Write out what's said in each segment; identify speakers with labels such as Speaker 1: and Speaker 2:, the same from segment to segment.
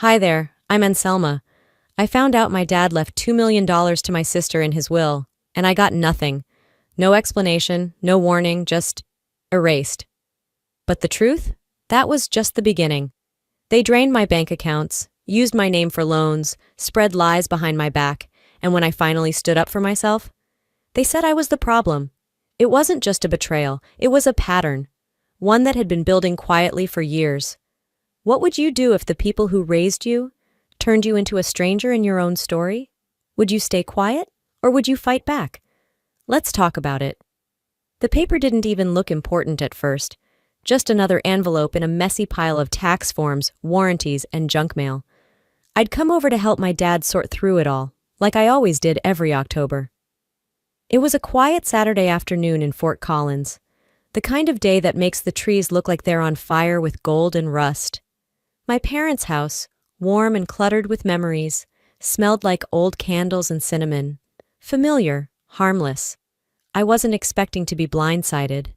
Speaker 1: Hi there, I'm Anselma. I found out my dad left $2 million to my sister in his will, and I got nothing. No explanation, no warning, just erased. But the truth? That was just the beginning. They drained my bank accounts, used my name for loans, spread lies behind my back, and when I finally stood up for myself, they said I was the problem. It wasn't just a betrayal, it was a pattern, one that had been building quietly for years. What would you do if the people who raised you turned you into a stranger in your own story? Would you stay quiet, or would you fight back? Let's talk about it. The paper didn't even look important at first, just another envelope in a messy pile of tax forms, warranties, and junk mail. I'd come over to help my dad sort through it all, like I always did every October. It was a quiet Saturday afternoon in Fort Collins, the kind of day that makes the trees look like they're on fire with gold and rust. My parents' house, warm and cluttered with memories, smelled like old candles and cinnamon. Familiar, harmless. I wasn't expecting to be blindsided.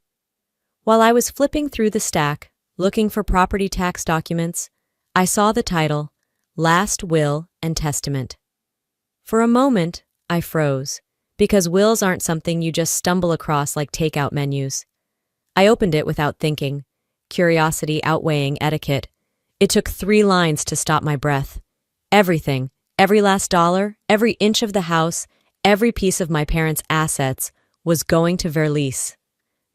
Speaker 1: While I was flipping through the stack, looking for property tax documents, I saw the title, Last Will and Testament. For a moment, I froze, because wills aren't something you just stumble across like takeout menus. I opened it without thinking, curiosity outweighing etiquette. It took 3 lines to stop my breath. Everything, every last dollar, every inch of the house, every piece of my parents' assets was going to Verlies.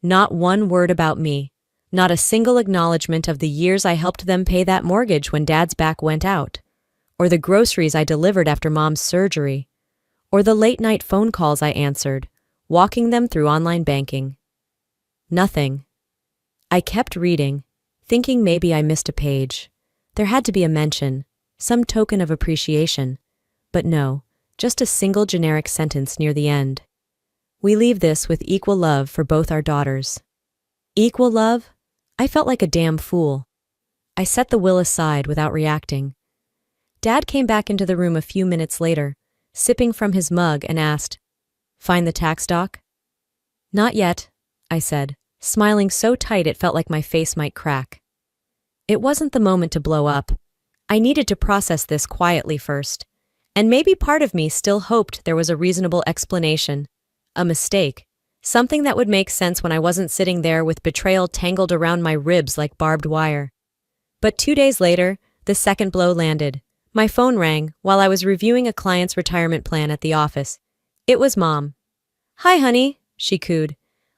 Speaker 1: Not one word about me, not a single acknowledgement of the years I helped them pay that mortgage when Dad's back went out, or the groceries I delivered after Mom's surgery, or the late-night phone calls I answered, walking them through online banking. Nothing. I kept reading, thinking maybe I missed a page. There had to be a mention, some token of appreciation. But no, just a single generic sentence near the end. We leave this with equal love for both our daughters. Equal love? I felt like a damn fool. I set the will aside without reacting. Dad came back into the room a few minutes later, sipping from his mug, and asked, "Find the tax doc?" "Not yet," I said, smiling so tight it felt like my face might crack. It wasn't the moment to blow up. I needed to process this quietly first. And maybe part of me still hoped there was a reasonable explanation. A mistake. Something that would make sense when I wasn't sitting there with betrayal tangled around my ribs like barbed wire. But 2 days later, the second blow landed. My phone rang while I was reviewing a client's retirement plan at the office. It was Mom. "Hi, honey," she cooed.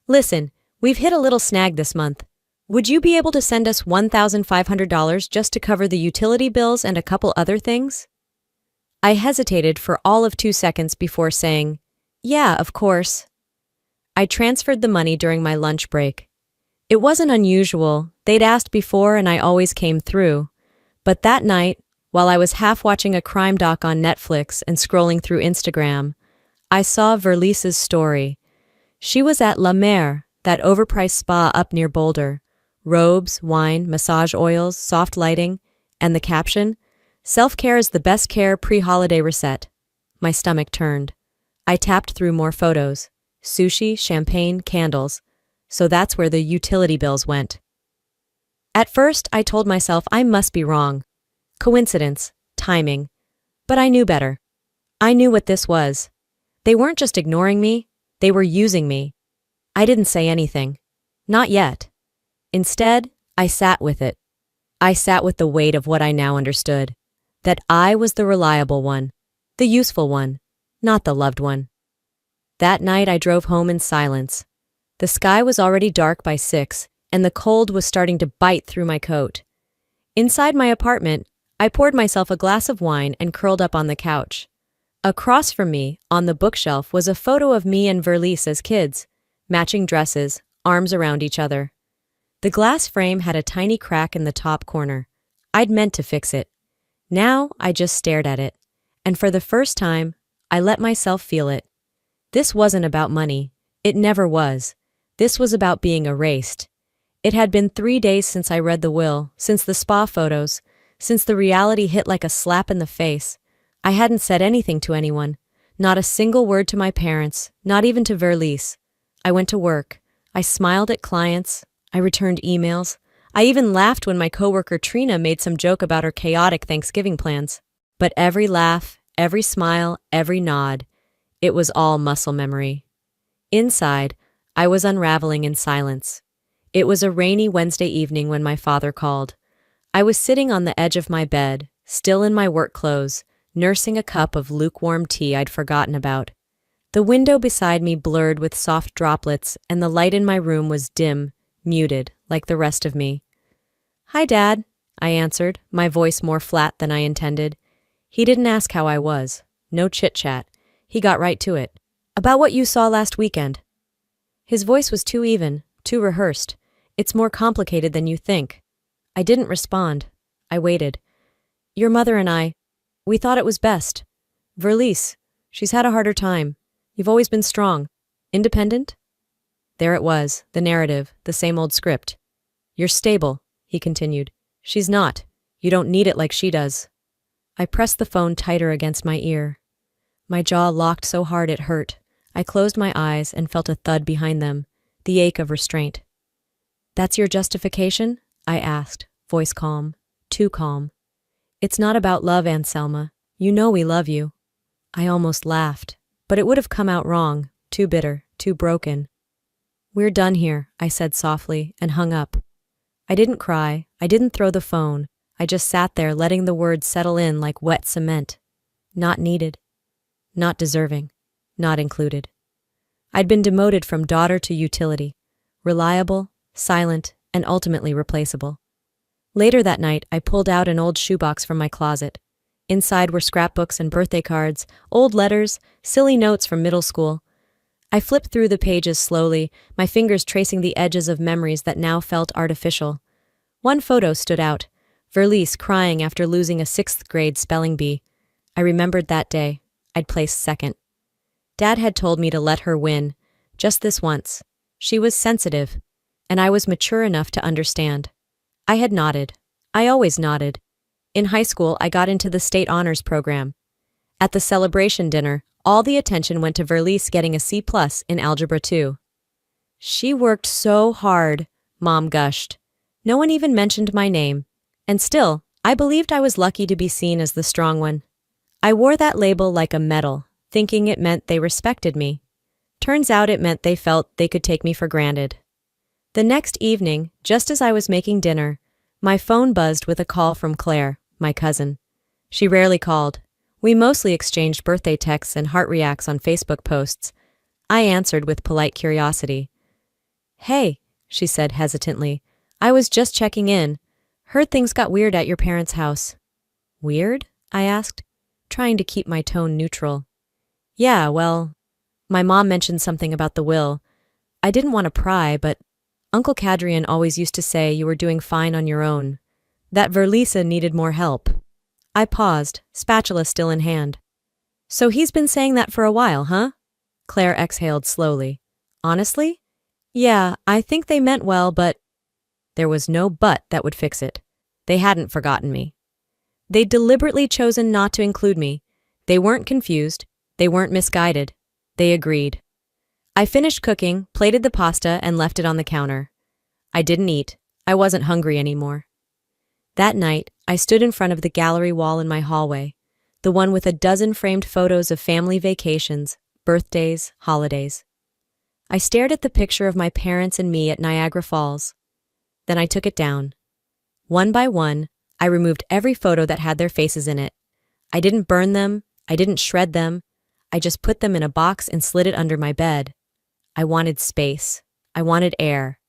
Speaker 1: "Listen, we've hit a little snag this month. Would you be able to send us $1,500 just to cover the utility bills and a couple other things?" I hesitated for all of 2 seconds before saying, "Yeah, of course." I transferred the money during my lunch break. It wasn't unusual. They'd asked before and I always came through. But that night, while I was half watching a crime doc on Netflix and scrolling through Instagram, I saw Verlies' story. She was at La Mer, that overpriced spa up near Boulder. Robes, wine, massage oils, soft lighting, and the caption, "Self-care is the best care pre-holiday reset." My stomach turned. I tapped through more photos. Sushi, champagne, candles. So that's where the utility bills went. At first, I told myself I must be wrong. Coincidence, timing. But I knew better. I knew what this was. They weren't just ignoring me, they were using me. I didn't say anything. Not yet. Instead, I sat with it. I sat with the weight of what I now understood. That I was the reliable one, the useful one, not the loved one. That night I drove home in silence. The sky was already dark by 6, and the cold was starting to bite through my coat. Inside my apartment, I poured myself a glass of wine and curled up on the couch. Across from me, on the bookshelf, was a photo of me and Verlies as kids, matching dresses, arms around each other. The glass frame had a tiny crack in the top corner. I'd meant to fix it. Now I just stared at it, and for the first time, I let myself feel it. This wasn't about money. It never was. This was about being erased. It had been 3 days since I read the will, since the spa photos, since the reality hit like a slap in the face. I hadn't said anything to anyone, not a single word to my parents, not even to Verlies. I went to work. I smiled at clients. I returned emails. I even laughed when my coworker Trina made some joke about her chaotic Thanksgiving plans. But every laugh, every smile, every nod, it was all muscle memory. Inside, I was unraveling in silence. It was a rainy Wednesday evening when my father called. I was sitting on the edge of my bed, still in my work clothes, nursing a cup of lukewarm tea I'd forgotten about. The window beside me blurred with soft droplets, and the light in my room was dim, muted, like the rest of me. "Hi, Dad," I answered, my voice more flat than I intended. He didn't ask how I was. No chit-chat. He got right to it. "About what you saw last weekend." His voice was too even, too rehearsed. "It's more complicated than you think." I didn't respond. I waited. "Your mother and we thought it was best. Verlies, she's had a harder time. You've always been strong. Independent?" There it was, the narrative, the same old script. "You're stable," he continued. "She's not. You don't need it like she does." I pressed the phone tighter against my ear. My jaw locked so hard it hurt. I closed my eyes and felt a thud behind them, the ache of restraint. "That's your justification?" I asked, voice calm, too calm. "It's not about love, Anselma. You know we love you." I almost laughed, but it would have come out wrong, too bitter, too broken. "We're done here," I said softly, and hung up. I didn't cry, I didn't throw the phone. I just sat there letting the words settle in like wet cement. Not needed. Not deserving. Not included. I'd been demoted from daughter to utility. Reliable, silent, and ultimately replaceable. Later that night, I pulled out an old shoebox from my closet. Inside were scrapbooks and birthday cards, old letters, silly notes from middle school. I flipped through the pages slowly, my fingers tracing the edges of memories that now felt artificial. One photo stood out. Verlies crying after losing a 6th grade spelling bee. I remembered that day. I'd placed second. Dad had told me to let her win, just this once. She was sensitive, and I was mature enough to understand. I had nodded. I always nodded. In high school, I got into the state honors program. At the celebration dinner, all the attention went to Verlies getting a C+ in Algebra 2. "She worked so hard," Mom gushed. No one even mentioned my name. And still, I believed I was lucky to be seen as the strong one. I wore that label like a medal, thinking it meant they respected me. Turns out it meant they felt they could take me for granted. The next evening, just as I was making dinner, my phone buzzed with a call from Claire, my cousin. She rarely called. We mostly exchanged birthday texts and heart reacts on Facebook posts. I answered with polite curiosity. "Hey," she said hesitantly. "I was just checking in. Heard things got weird at your parents' house." "Weird?" I asked, trying to keep my tone neutral. "Yeah, well, my mom mentioned something about the will. I didn't want to pry, but Uncle Cadrian always used to say you were doing fine on your own. That Verlisa needed more help." I paused, spatula still in hand. "So he's been saying that for a while, huh?" Claire exhaled slowly. "Honestly? Yeah, I think they meant well, but—" There was no but that would fix it. They hadn't forgotten me. They'd deliberately chosen not to include me. They weren't confused. They weren't misguided. They agreed. I finished cooking, plated the pasta, and left it on the counter. I didn't eat. I wasn't hungry anymore. That night, I stood in front of the gallery wall in my hallway, the one with a dozen framed photos of family vacations, birthdays, holidays. I stared at the picture of my parents and me at Niagara Falls. Then I took it down. One by one, I removed every photo that had their faces in it. I didn't burn them. I didn't shred them. I just put them in a box and slid it under my bed. I wanted space. I wanted air.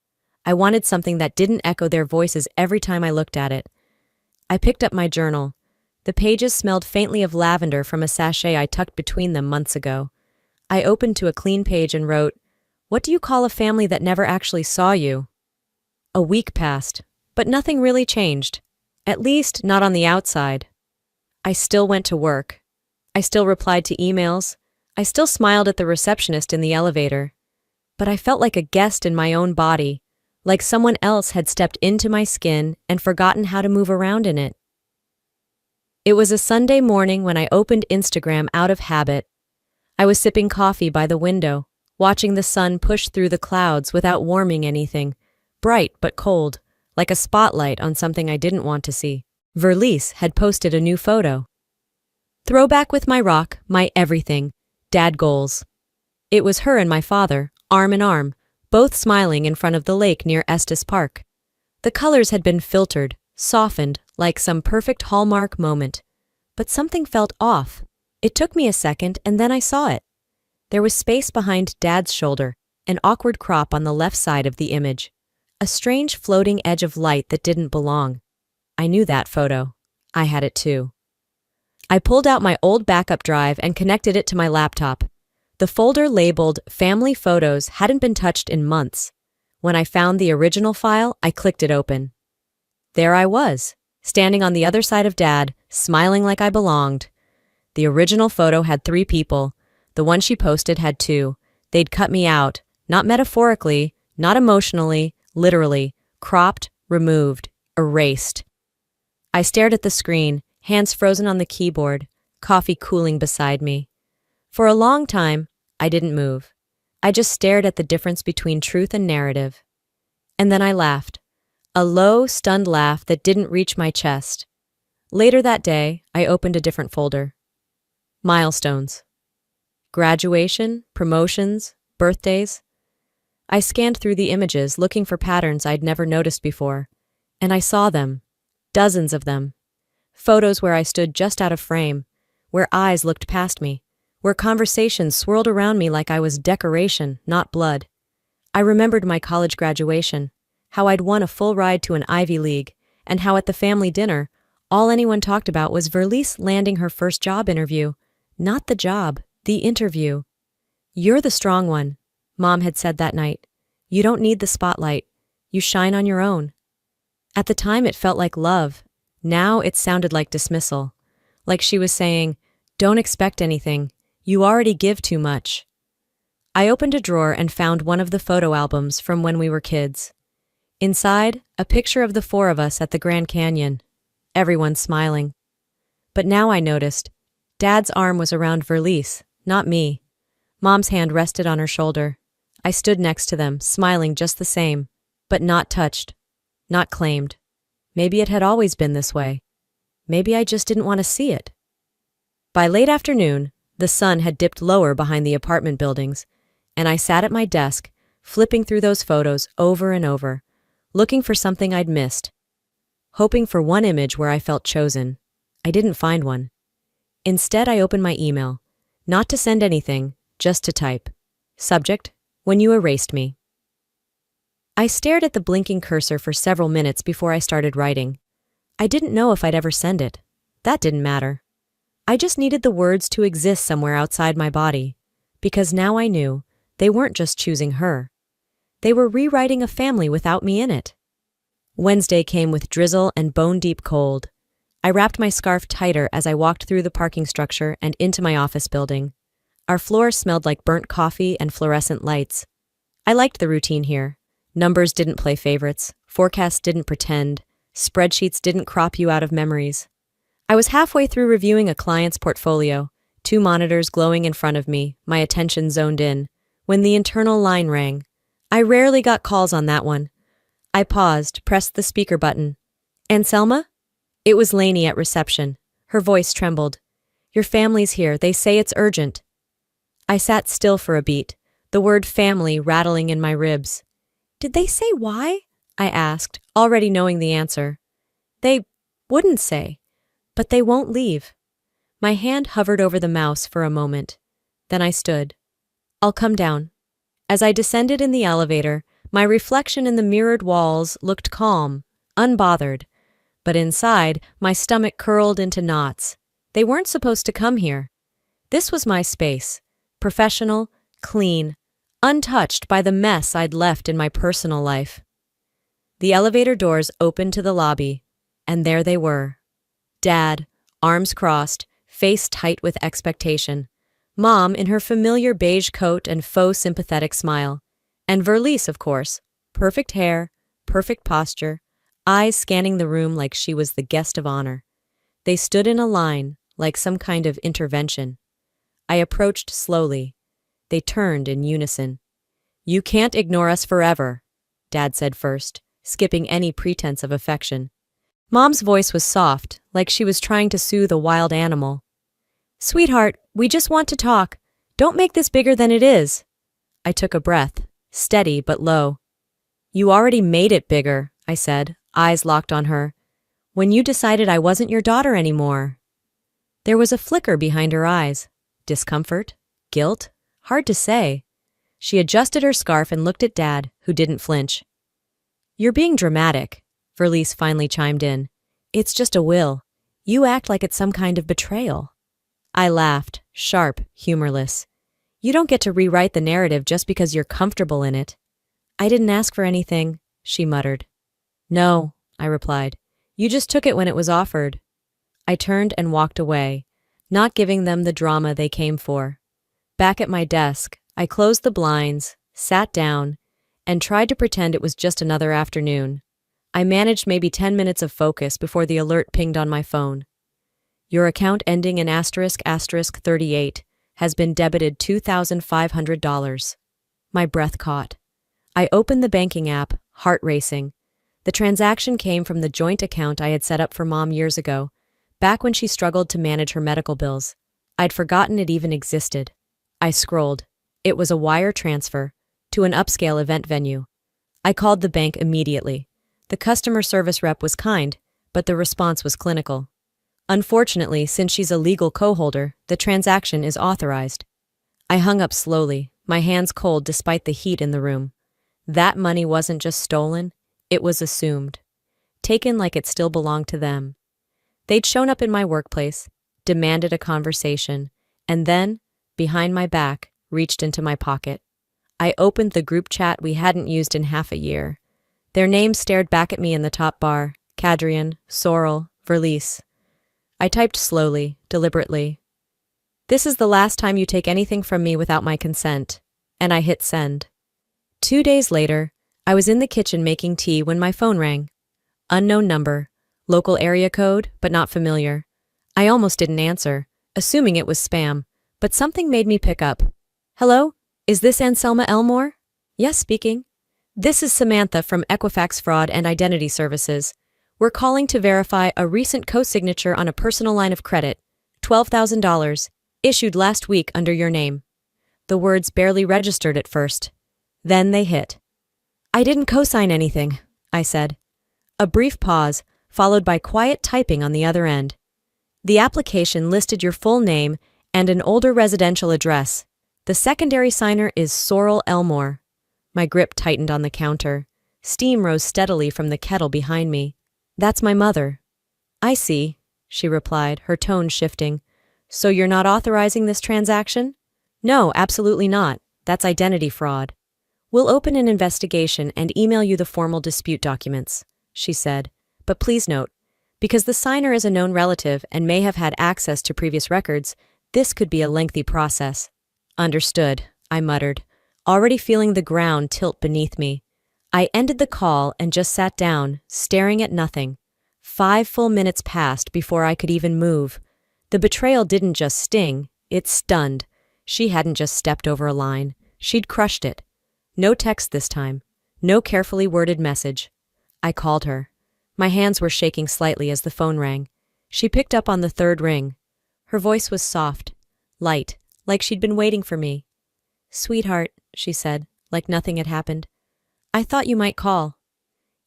Speaker 1: I wanted something that didn't echo their voices every time I looked at it. I picked up my journal. The pages smelled faintly of lavender from a sachet I tucked between them months ago. I opened to a clean page and wrote, "What do you call a family that never actually saw you?" A week passed, but nothing really changed. At least, not on the outside. I still went to work. I still replied to emails. I still smiled at the receptionist in the elevator. But I felt like a guest in my own body, like someone else had stepped into my skin and forgotten how to move around in it. It was a Sunday morning when I opened Instagram out of habit. I was sipping coffee by the window, watching the sun push through the clouds without warming anything, bright but cold, like a spotlight on something I didn't want to see. Verlice had posted a new photo. Throwback with my rock, my everything, dad goals. It was her and my father, arm in arm, both smiling in front of the lake near Estes Park. The colors had been filtered, softened, like some perfect Hallmark moment. But something felt off. It took me a second, and then I saw it. There was space behind Dad's shoulder, an awkward crop on the left side of the image. A strange floating edge of light that didn't belong. I knew that photo. I had it too. I pulled out my old backup drive and connected it to my laptop. The folder labeled Family Photos hadn't been touched in months. When I found the original file, I clicked it open. There I was, standing on the other side of Dad, smiling like I belonged. The original photo had 3 people. The one she posted had 2. They'd cut me out, not metaphorically, not emotionally, literally, cropped, removed, erased. I stared at the screen, hands frozen on the keyboard, coffee cooling beside me. For a long time, I didn't move. I just stared at the difference between truth and narrative. And then I laughed. A low, stunned laugh that didn't reach my chest. Later that day, I opened a different folder. Milestones. Graduation, promotions, birthdays. I scanned through the images, looking for patterns I'd never noticed before. And I saw them. Dozens of them. Photos where I stood just out of frame, where eyes looked past me, where conversations swirled around me like I was decoration, not blood. I remembered my college graduation, how I'd won a full ride to an Ivy League, and how at the family dinner, all anyone talked about was Verlice landing her first job interview. Not the job, the interview. "You're the strong one," Mom had said that night. "You don't need the spotlight. You shine on your own." At the time it felt like love. Now it sounded like dismissal. Like she was saying, "Don't expect anything. You already give too much." I opened a drawer and found one of the photo albums from when we were kids. Inside, a picture of the 4 of us at the Grand Canyon. Everyone smiling. But now I noticed, Dad's arm was around Verlice, not me. Mom's hand rested on her shoulder. I stood next to them, smiling just the same, but not touched, not claimed. Maybe it had always been this way. Maybe I just didn't want to see it. By late afternoon, the sun had dipped lower behind the apartment buildings, and I sat at my desk, flipping through those photos over and over, looking for something I'd missed, hoping for one image where I felt chosen. I didn't find one. Instead, I opened my email, not to send anything, just to type. Subject: when you erased me. I stared at the blinking cursor for several minutes before I started writing. I didn't know if I'd ever send it. That didn't matter. I just needed the words to exist somewhere outside my body, because now I knew they weren't just choosing her. They were rewriting a family without me in it. Wednesday came with drizzle and bone-deep cold. I wrapped my scarf tighter as I walked through the parking structure and into my office building. Our floor smelled like burnt coffee and fluorescent lights. I liked the routine here. Numbers didn't play favorites, forecasts didn't pretend, spreadsheets didn't crop you out of memories. I was halfway through reviewing a client's portfolio, 2 monitors glowing in front of me, my attention zoned in, when the internal line rang. I rarely got calls on that one. I paused, pressed the speaker button. "Anselma?" It was Lainey at reception. Her voice trembled. "Your family's here. They say it's urgent." I sat still for a beat, the word family rattling in my ribs. "Did they say why?" I asked, already knowing the answer. "They wouldn't say, but they won't leave." My hand hovered over the mouse for a moment. Then I stood. "I'll come down." As I descended in the elevator, my reflection in the mirrored walls looked calm, unbothered. But inside, my stomach curled into knots. They weren't supposed to come here. This was my space, professional, clean, untouched by the mess I'd left in my personal life. The elevator doors opened to the lobby, and there they were. Dad, arms crossed, face tight with expectation. Mom in her familiar beige coat and faux sympathetic smile. And Verlice, of course. Perfect hair, perfect posture, eyes scanning the room like she was the guest of honor. They stood in a line, like some kind of intervention. I approached slowly. They turned in unison. "You can't ignore us forever," Dad said first, skipping any pretense of affection. Mom's voice was soft, like she was trying to soothe a wild animal. "Sweetheart, we just want to talk. Don't make this bigger than it is." I took a breath, steady but low. "You already made it bigger," I said, eyes locked on her. "When you decided I wasn't your daughter anymore." There was a flicker behind her eyes. Discomfort? Guilt? Hard to say. She adjusted her scarf and looked at Dad, who didn't flinch. "You're being dramatic," Verlies finally chimed in. "It's just a will. You act like it's some kind of betrayal." I laughed, sharp, humorless. "You don't get to rewrite the narrative just because you're comfortable in it." "I didn't ask for anything," she muttered. "No," I replied. "You just took it when it was offered." I turned and walked away, not giving them the drama they came for. Back at my desk, I closed the blinds, sat down, and tried to pretend it was just another afternoon. I managed maybe 10 minutes of focus before the alert pinged on my phone. "Your account ending in **38 has been debited $2,500. My breath caught. I opened the banking app, heart racing. The transaction came from the joint account I had set up for Mom years ago, back when she struggled to manage her medical bills. I'd forgotten it even existed. I scrolled. It was a wire transfer to an upscale event venue. I called the bank immediately. The customer service rep was kind, but the response was clinical. "Unfortunately, since she's a legal co-holder, the transaction is authorized." I hung up slowly, my hands cold despite the heat in the room. That money wasn't just stolen, it was assumed. Taken like it still belonged to them. They'd shown up in my workplace, demanded a conversation, and then, behind my back, reached into my pocket. I opened the group chat we hadn't used in half a year. Their names stared back at me in the top bar: Kadrian, Sorrel, Verlies. I typed slowly, deliberately. "This is the last time you take anything from me without my consent," and I hit send. 2 days later, I was in the kitchen making tea when my phone rang. Unknown number, local area code, but not familiar. I almost didn't answer, assuming it was spam, but something made me pick up. "Hello? Is this Anselma Elmore?" "Yes, speaking." "This is Samantha from Equifax Fraud and Identity Services. We're calling to verify a recent co-signature on a personal line of credit, $12,000, issued last week under your name." The words barely registered at first. Then they hit. "I didn't co-sign anything," I said. A brief pause, followed by quiet typing on the other end. "The application listed your full name and an older residential address. The secondary signer is Sorrel Elmore." My grip tightened on the counter. Steam rose steadily from the kettle behind me. "That's my mother." "I see," she replied, her tone shifting. "So you're not authorizing this transaction?" "No, absolutely not. That's identity fraud." "We'll open an investigation and email you the formal dispute documents," she said. "But please note, because the signer is a known relative and may have had access to previous records, this could be a lengthy process." "Understood," I muttered, already feeling the ground tilt beneath me. I ended the call and just sat down, staring at nothing. 5 full minutes passed before I could even move. The betrayal didn't just sting, it stunned. She hadn't just stepped over a line, she'd crushed it. No text this time, no carefully worded message. I called her. My hands were shaking slightly as the phone rang. She picked up on the 3rd ring. Her voice was soft, light, like she'd been waiting for me. "Sweetheart," she said, like nothing had happened. "I thought you might call."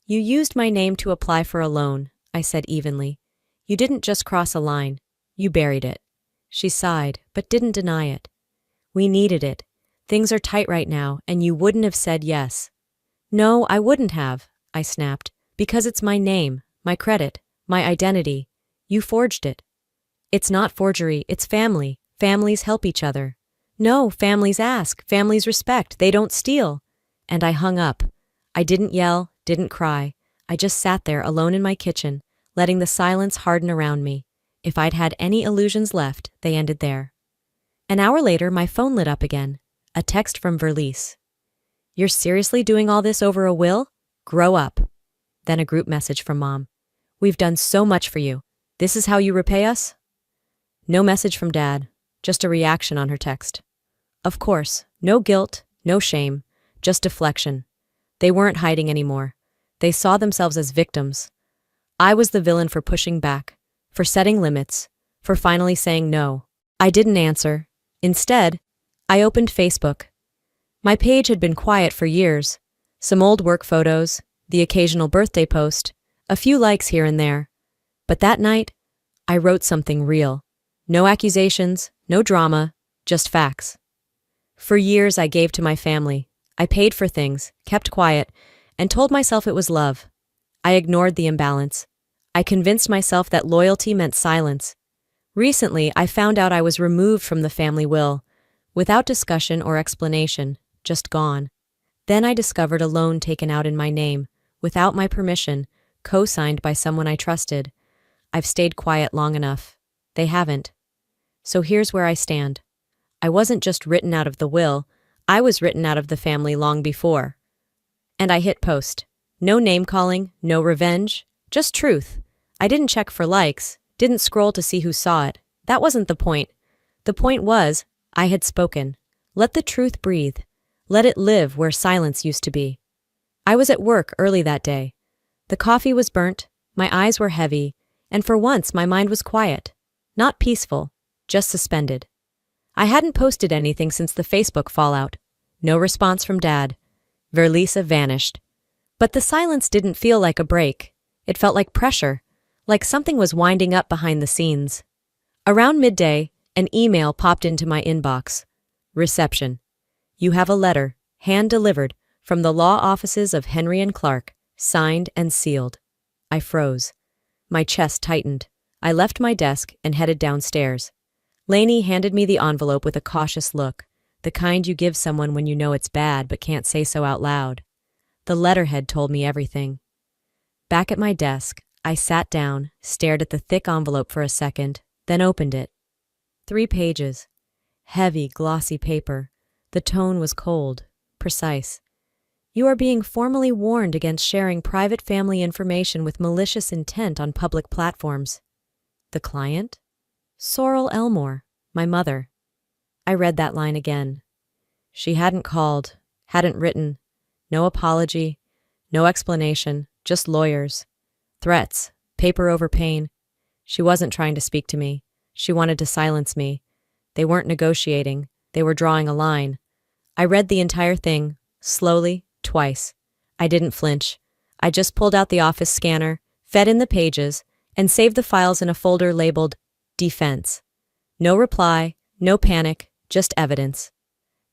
Speaker 1: "You used my name to apply for a loan," I said evenly. "You didn't just cross a line. You buried it." She sighed, but didn't deny it. "We needed it. Things are tight right now, and you wouldn't have said yes." "No, I wouldn't have," I snapped, "because it's my name, my credit, my identity. You forged it." "It's not forgery, it's family. Families help each other." "No, families ask, families respect, they don't steal." And I hung up. I didn't yell, didn't cry. I just sat there alone in my kitchen, letting the silence harden around me. If I'd had any illusions left, they ended there. An hour later, my phone lit up again. A text from Verlies. "You're seriously doing all this over a will? Grow up." Then a group message from Mom. "We've done so much for you. This is how you repay us?" No message from Dad, just a reaction on her text. Of course, no guilt, no shame, just deflection. They weren't hiding anymore. They saw themselves as victims. I was the villain for pushing back, for setting limits, for finally saying no. I didn't answer. Instead, I opened Facebook. My page had been quiet for years. Some old work photos, the occasional birthday post, a few likes here and there. But that night, I wrote something real. No accusations, no drama, just facts. For years I gave to my family. I paid for things, kept quiet, and told myself it was love. I ignored the imbalance. I convinced myself that loyalty meant silence. Recently, I found out I was removed from the family will, without discussion or explanation, just gone. Then I discovered a loan taken out in my name, without my permission, co-signed by someone I trusted. I've stayed quiet long enough. They haven't. So here's where I stand. I wasn't just written out of the will, I was written out of the family long before. And I hit post. No name-calling, no revenge, just truth. I didn't check for likes, didn't scroll to see who saw it. That wasn't the point. The point was, I had spoken. Let the truth breathe. Let it live where silence used to be. I was at work early that day. The coffee was burnt, my eyes were heavy, and for once my mind was quiet. Not peaceful, just suspended. I hadn't posted anything since the Facebook fallout. No response from Dad. Verlisa vanished. But the silence didn't feel like a break. It felt like pressure, like something was winding up behind the scenes. Around midday, an email popped into my inbox. Reception. You have a letter, hand-delivered, from the law offices of Henry and Clark, signed and sealed. I froze. My chest tightened. I left my desk and headed downstairs. Lainey handed me the envelope with a cautious look, the kind you give someone when you know it's bad but can't say so out loud. The letterhead told me everything. Back at my desk, I sat down, stared at the thick envelope for a second, then opened it. 3 pages. Heavy, glossy paper. The tone was cold, precise. You are being formally warned against sharing private family information with malicious intent on public platforms. The client? Sorrel Elmore, my mother. I read that line again. She hadn't called, hadn't written. No apology, no explanation, just lawyers. Threats, paper over pain. She wasn't trying to speak to me. She wanted to silence me. They weren't negotiating. They were drawing a line. I read the entire thing, slowly, twice. I didn't flinch. I just pulled out the office scanner, fed in the pages, and saved the files in a folder labeled Defense. No reply, no panic, just evidence.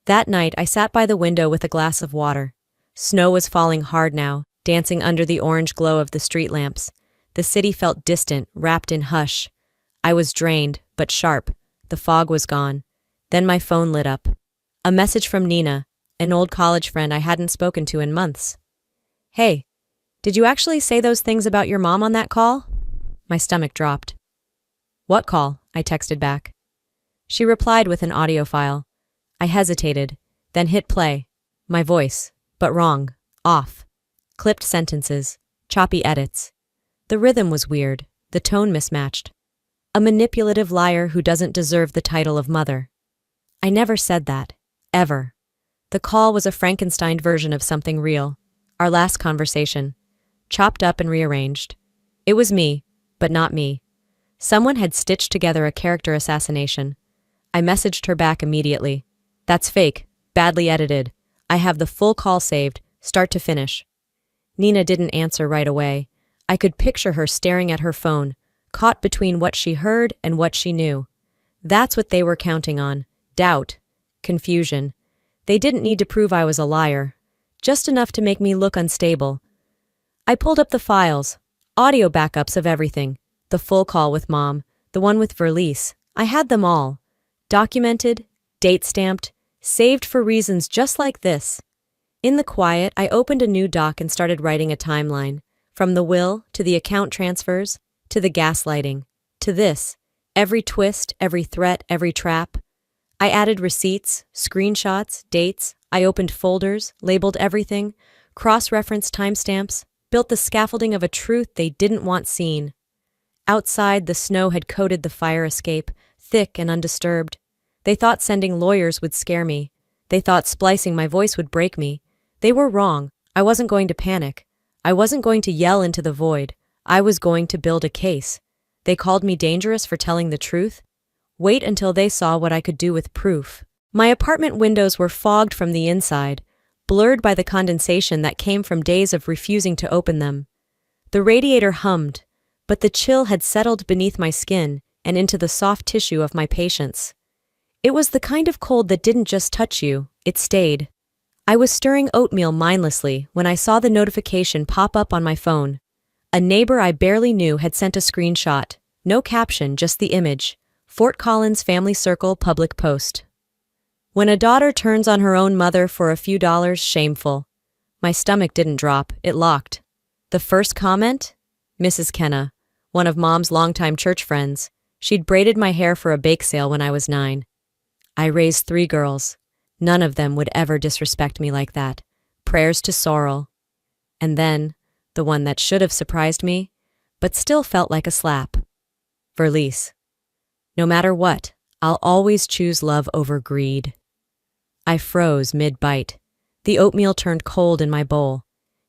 Speaker 1: That night, I sat by the window with a glass of water. Snow was falling hard now, dancing under the orange glow of the street lamps. The city felt distant, wrapped in hush. I was drained, but sharp. The fog was gone. Then my phone lit up. A message from Nina, an old college friend I hadn't spoken to in months. Hey, did you actually say those things about your mom on that call? My stomach dropped. What call? I texted back. She replied with an audio file. I hesitated, then hit play. My voice, but wrong, off. Clipped sentences, choppy edits. The rhythm was weird, the tone mismatched. A manipulative liar who doesn't deserve the title of mother. I never said that, ever. The call was a Frankenstein version of something real. Our last conversation. Chopped up and rearranged. It was me, but not me. Someone had stitched together a character assassination. I messaged her back immediately. That's fake, badly edited. I have the full call saved, start to finish. Nina didn't answer right away. I could picture her staring at her phone, caught between what she heard and what she knew. That's what they were counting on. Doubt. Confusion. They didn't need to prove I was a liar. Just enough to make me look unstable. I pulled up the files. Audio backups of everything. The full call with Mom. The one with Verlise. I had them all. Documented, date-stamped, saved for reasons just like this. In the quiet, I opened a new doc and started writing a timeline. From the will, to the account transfers, to the gaslighting, to this. Every twist, every threat, every trap. I added receipts, screenshots, dates. I opened folders, labeled everything, cross-referenced timestamps, built the scaffolding of a truth they didn't want seen. Outside, the snow had coated the fire escape, thick and undisturbed. They thought sending lawyers would scare me. They thought splicing my voice would break me. They were wrong. I wasn't going to panic. I wasn't going to yell into the void. I was going to build a case. They called me dangerous for telling the truth. Wait until they saw what I could do with proof. My apartment windows were fogged from the inside, blurred by the condensation that came from days of refusing to open them. The radiator hummed, but the chill had settled beneath my skin and into the soft tissue of my patience. It was the kind of cold that didn't just touch you, it stayed. I was stirring oatmeal mindlessly when I saw the notification pop up on my phone. A neighbor I barely knew had sent a screenshot. No caption, just the image. Fort Collins Family Circle public post. When a daughter turns on her own mother for a few dollars, shameful. My stomach didn't drop, it locked. The first comment? Mrs. Kenna, one of Mom's longtime church friends. She'd braided my hair for a bake sale when I was 9. I raised 3 girls. None of them would ever disrespect me like that. Prayers to Sorrel. And then, the one that should have surprised me, but still felt like a slap. Verlice. No matter what, I'll always choose love over greed. I froze mid-bite. The oatmeal turned cold in my bowl.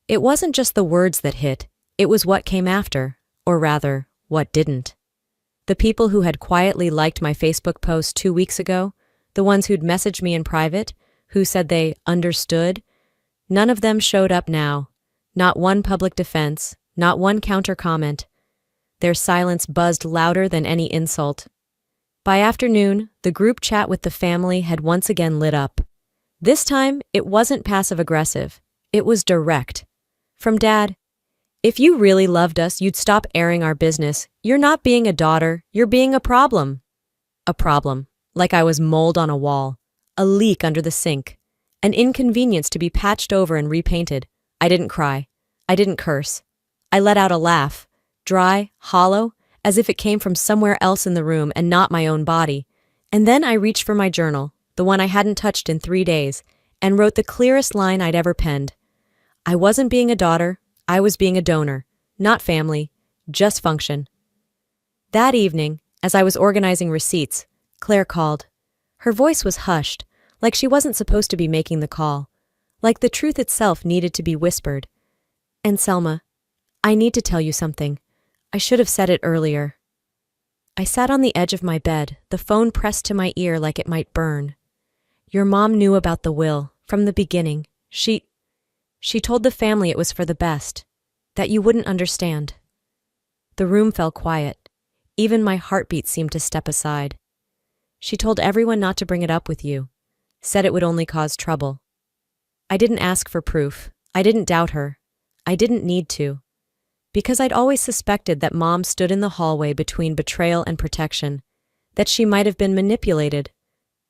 Speaker 1: It wasn't just the words that hit, it was what came after, or rather, what didn't. The people who had quietly liked my Facebook post 2 weeks ago, the ones who'd messaged me in private, who said they understood, none of them showed up now. Not one public defense, not one counter-comment. Their silence buzzed louder than any insult. By afternoon, the group chat with the family had once again lit up. This time, it wasn't passive-aggressive. It was direct. From Dad, "If you really loved us, you'd stop airing our business. You're not being a daughter, you're being a problem." A problem, like I was mold on a wall, a leak under the sink, an inconvenience to be patched over and repainted. I didn't cry. I didn't curse. I let out a laugh, dry, hollow, as if it came from somewhere else in the room and not my own body. And then I reached for my journal, the one I hadn't touched in 3 days, and wrote the clearest line I'd ever penned. I wasn't being a daughter, I was being a donor, not family, just function. That evening, as I was organizing receipts, Claire called. Her voice was hushed, like she wasn't supposed to be making the call, like the truth itself needed to be whispered. "And Selma, I need to tell you something. I should have said it earlier." I sat on the edge of my bed, the phone pressed to my ear like it might burn. "Your mom knew about the will, from the beginning. She told the family it was for the best, that you wouldn't understand." The room fell quiet. Even my heartbeat seemed to step aside. "She told everyone not to bring it up with you, said it would only cause trouble." I didn't ask for proof. I didn't doubt her. I didn't need to. Because I'd always suspected that Mom stood in the hallway between betrayal and protection, that she might have been manipulated.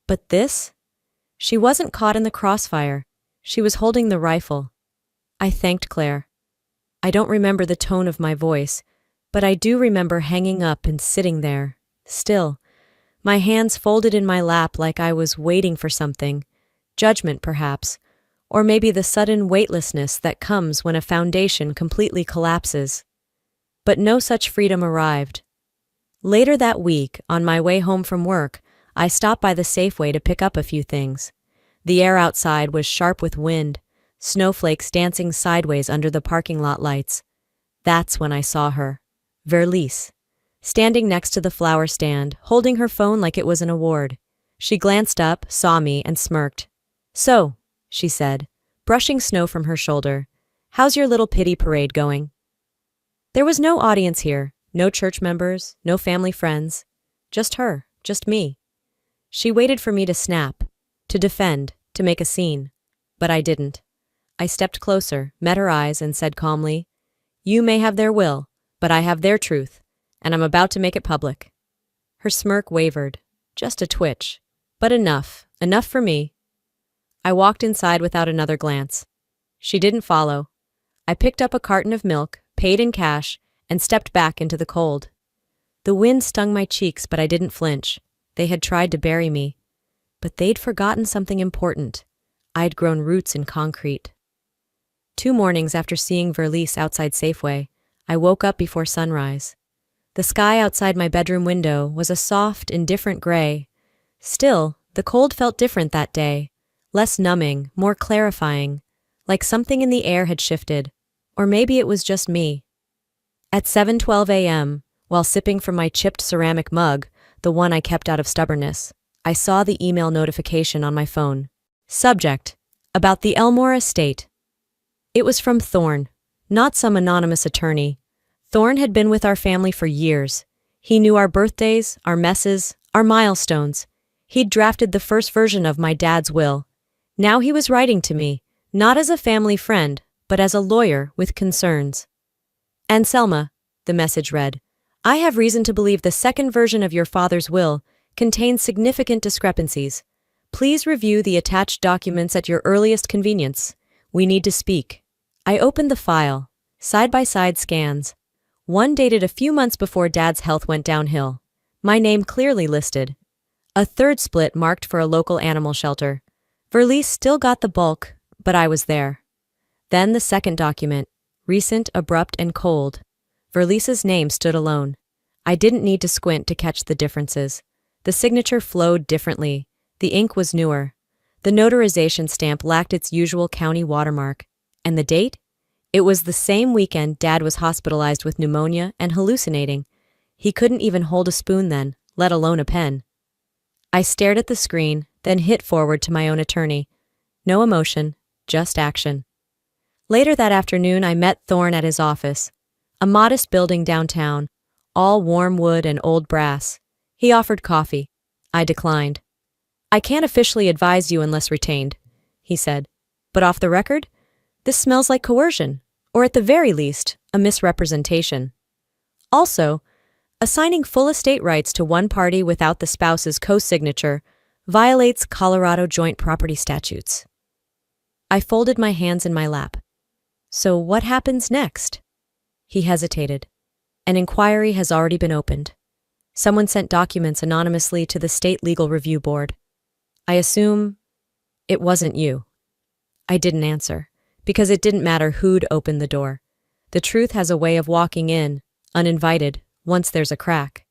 Speaker 1: But this? She wasn't caught in the crossfire. She was holding the rifle. I thanked Claire. I don't remember the tone of my voice, but I do remember hanging up and sitting there, still, my hands folded in my lap like I was waiting for something, judgment perhaps, or maybe the sudden weightlessness that comes when a foundation completely collapses. But no such freedom arrived. Later that week, on my way home from work, I stopped by the Safeway to pick up a few things. The air outside was sharp with wind, snowflakes dancing sideways under the parking lot lights. That's when I saw her, Verlice, standing next to the flower stand, holding her phone like it was an award. She glanced up, saw me, and smirked. "So," she said, brushing snow from her shoulder, "how's your little pity parade going?" There was no audience here, no church members, no family friends, just her, just me. She waited for me to snap, to defend, to make a scene. But I didn't. I stepped closer, met her eyes, and said calmly, "You may have their will, but I have their truth, and I'm about to make it public." Her smirk wavered, just a twitch, but enough for me. I walked inside without another glance. She didn't follow. I picked up a carton of milk, paid in cash, and stepped back into the cold. The wind stung my cheeks, but I didn't flinch. They had tried to bury me. But they'd forgotten something important. I'd grown roots in concrete. 2 mornings after seeing Verlice outside Safeway, I woke up before sunrise. The sky outside my bedroom window was a soft, indifferent gray. Still, the cold felt different that day. Less numbing, more clarifying, like something in the air had shifted. Or maybe it was just me. At 7:12 a.m., while sipping from my chipped ceramic mug, the one I kept out of stubbornness, I saw the email notification on my phone. Subject: about the Elmore estate. It was from Thorne, not some anonymous attorney. Thorne had been with our family for years. He knew our birthdays, our messes, our milestones. He'd drafted the first version of my dad's will. Now he was writing to me, not as a family friend, but as a lawyer with concerns. And Selma, the message read, I have reason to believe the second version of your father's will contains significant discrepancies. Please review the attached documents at your earliest convenience. We need to speak. I opened the file, side-by-side scans. One dated a few months before Dad's health went downhill. My name clearly listed. A third split marked for a local animal shelter. Verlies still got the bulk, but I was there. Then the second document, recent, abrupt, and cold. Verlies's name stood alone. I didn't need to squint to catch the differences. The signature flowed differently. The ink was newer. The notarization stamp lacked its usual county watermark. And the date? It was the same weekend Dad was hospitalized with pneumonia and hallucinating. He couldn't even hold a spoon then, let alone a pen. I stared at the screen, then hit forward to my own attorney. No emotion, just action. Later that afternoon, I met Thorne at his office. A modest building downtown, all warm wood and old brass. He offered coffee. I declined. I can't officially advise you unless retained, he said. But off the record, this smells like coercion, or at the very least, a misrepresentation. Also, assigning full estate rights to one party without the spouse's co-signature violates Colorado joint property statutes. I folded my hands in my lap. So what happens next? He hesitated. An inquiry has already been opened. Someone sent documents anonymously to the State Legal Review Board. I assume it wasn't you. I didn't answer, because it didn't matter who'd opened the door. The truth has a way of walking in, uninvited, once there's a crack.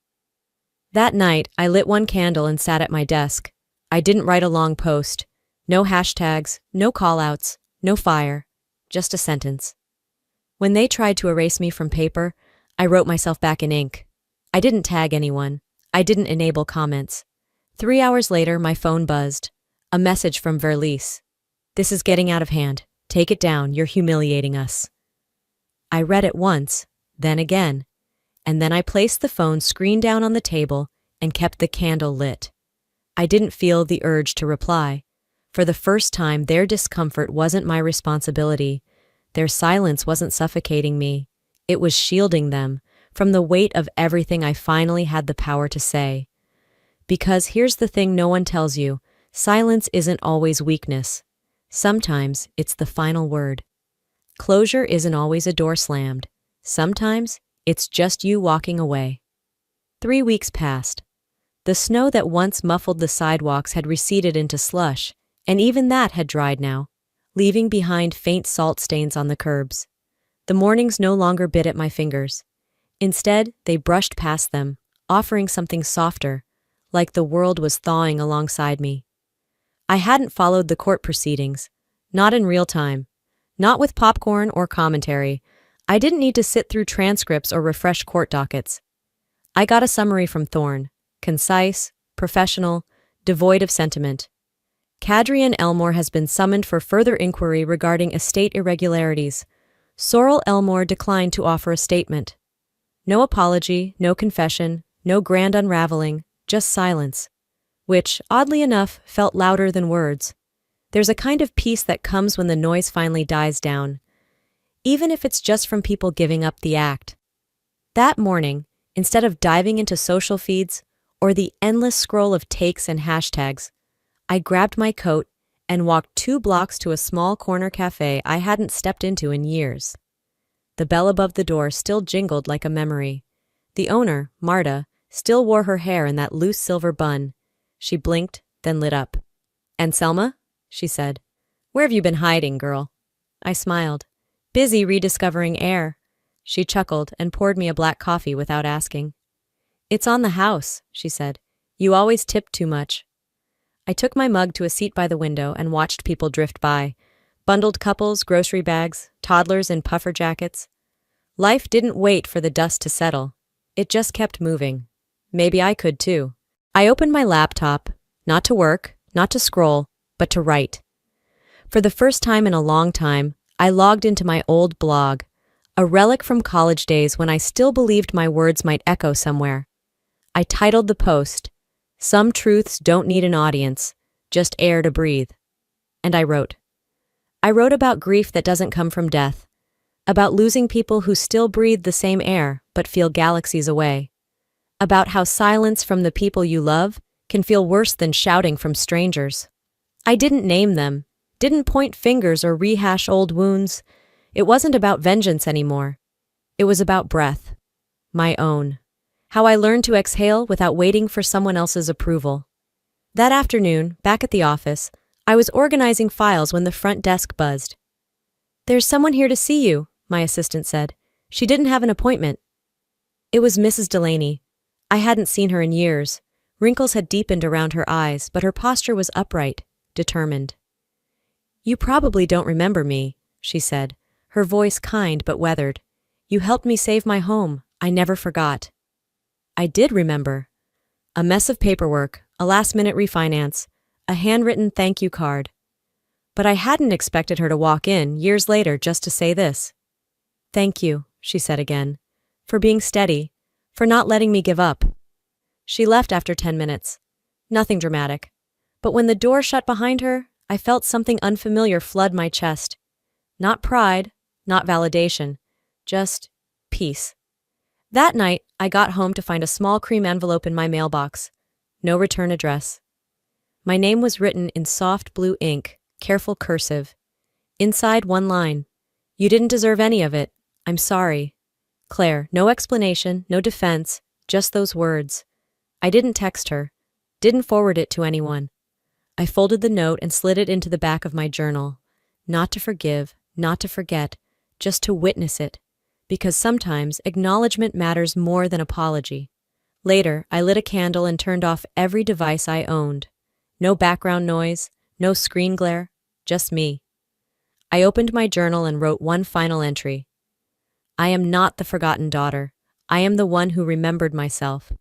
Speaker 1: That night, I lit one candle and sat at my desk. I didn't write a long post. No hashtags, no callouts, no fire, just a sentence. When they tried to erase me from paper, I wrote myself back in ink. I didn't tag anyone. I didn't enable comments. 3 hours later, my phone buzzed. A message from Verlies. This is getting out of hand. Take it down. You're humiliating us. I read it once, then again, and then I placed the phone screen down on the table and kept the candle lit. I didn't feel the urge to reply. For the first time, their discomfort wasn't my responsibility. Their silence wasn't suffocating me. It was shielding them from the weight of everything I finally had the power to say. Because here's the thing no one tells you, silence isn't always weakness. Sometimes it's the final word. Closure isn't always a door slammed. Sometimes it's just you walking away. 3 weeks passed. The snow that once muffled the sidewalks had receded into slush, and even that had dried now, leaving behind faint salt stains on the curbs. The mornings no longer bit at my fingers. Instead, they brushed past them, offering something softer, like the world was thawing alongside me. I hadn't followed the court proceedings, not in real time, not with popcorn or commentary. I didn't need to sit through transcripts or refresh court dockets. I got a summary from Thorne, concise, professional, devoid of sentiment. Kadrian Elmore has been summoned for further inquiry regarding estate irregularities. Sorrel Elmore declined to offer a statement. No apology, no confession, no grand unraveling, just silence, which, oddly enough, felt louder than words. There's a kind of peace that comes when the noise finally dies down, even if it's just from people giving up the act. That morning, instead of diving into social feeds or the endless scroll of takes and hashtags, I grabbed my coat and walked 2 blocks to a small corner cafe I hadn't stepped into in years. The bell above the door still jingled like a memory. The owner, Marta, still wore her hair in that loose silver bun. She blinked, then lit up. "And Selma?" she said. "Where have you been hiding, girl?" I smiled. "Busy rediscovering air." She chuckled and poured me a black coffee without asking. "It's on the house," she said. "You always tip too much." I took my mug to a seat by the window and watched people drift by. Bundled couples, grocery bags, toddlers in puffer jackets. Life didn't wait for the dust to settle. It just kept moving. Maybe I could too. I opened my laptop, not to work, not to scroll, but to write. For the first time in a long time, I logged into my old blog, a relic from college days when I still believed my words might echo somewhere. I titled the post, "Some Truths Don't Need an Audience, Just Air to Breathe." And I wrote. I wrote about grief that doesn't come from death, about losing people who still breathe the same air but feel galaxies away, about how silence from the people you love can feel worse than shouting from strangers. I didn't name them, didn't point fingers or rehash old wounds. It wasn't about vengeance anymore. It was about breath. My own. How I learned to exhale without waiting for someone else's approval. That afternoon, back at the office, I was organizing files when the front desk buzzed. "There's someone here to see you," my assistant said. "She didn't have an appointment." It was Mrs. Delaney. I hadn't seen her in years. Wrinkles had deepened around her eyes, but her posture was upright, determined. "You probably don't remember me," she said, her voice kind but weathered. "You helped me save my home. I never forgot." I did remember. A mess of paperwork, a last-minute refinance, a handwritten thank you card. But I hadn't expected her to walk in years later just to say this. "Thank you," she said again, "for being steady, for not letting me give up." She left after 10 minutes. Nothing dramatic. But when the door shut behind her, I felt something unfamiliar flood my chest. Not pride, not validation, just peace. That night, I got home to find a small cream envelope in my mailbox. No return address. My name was written in soft blue ink, careful cursive. Inside, one line. "You didn't deserve any of it. I'm sorry. Claire." No explanation, no defense, just those words. I didn't text her, didn't forward it to anyone. I folded the note and slid it into the back of my journal. Not to forgive, not to forget, just to witness it. Because sometimes acknowledgement matters more than apology. Later, I lit a candle and turned off every device I owned. No background noise, no screen glare, just me. I opened my journal and wrote one final entry. "I am not the forgotten daughter. I am the one who remembered myself."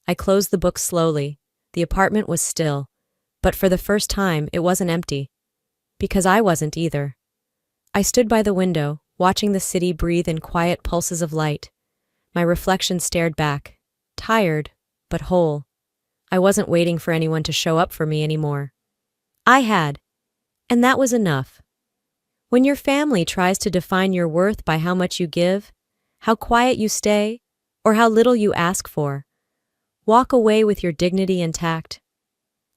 Speaker 1: I closed the book slowly. The apartment was still. But for the first time, it wasn't empty. Because I wasn't either. I stood by the window, watching the city breathe in quiet pulses of light. My reflection stared back, tired, but whole. I wasn't waiting for anyone to show up for me anymore. I had. And that was enough. When your family tries to define your worth by how much you give, how quiet you stay, or how little you ask for, walk away with your dignity intact.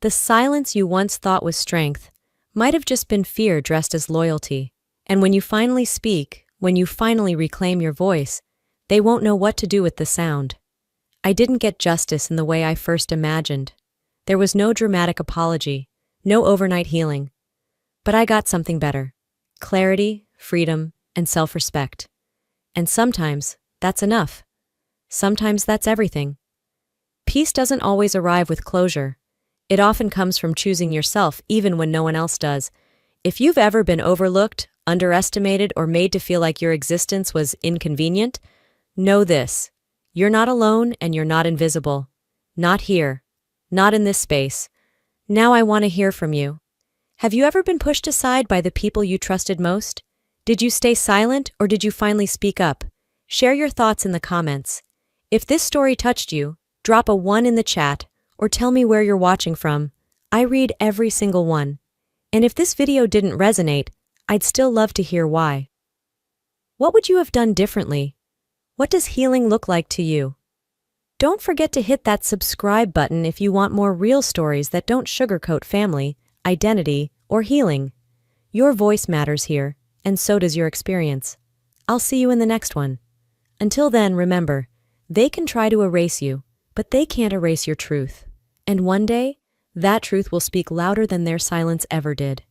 Speaker 1: The silence you once thought was strength might have just been fear dressed as loyalty. And when you finally speak, when you finally reclaim your voice, they won't know what to do with the sound. I didn't get justice in the way I first imagined. There was no dramatic apology, no overnight healing. But I got something better. Clarity, freedom, and self-respect. And sometimes that's enough. Sometimes that's everything. Peace doesn't always arrive with closure. It often comes from choosing yourself even when no one else does. If you've ever been overlooked, underestimated, or made to feel like your existence was inconvenient, know this. You're not alone and you're not invisible. Not here. Not in this space. Now I want to hear from you. Have you ever been pushed aside by the people you trusted most? Did you stay silent or did you finally speak up? Share your thoughts in the comments. If this story touched you, drop a 1 in the chat or tell me where you're watching from. I read every single one. And if this video didn't resonate, I'd still love to hear why. What would you have done differently? What does healing look like to you? Don't forget to hit that subscribe button if you want more real stories that don't sugarcoat family, identity, or healing. Your voice matters here, and so does your experience. I'll see you in the next one. Until then, remember, they can try to erase you, but they can't erase your truth. And one day, that truth will speak louder than their silence ever did.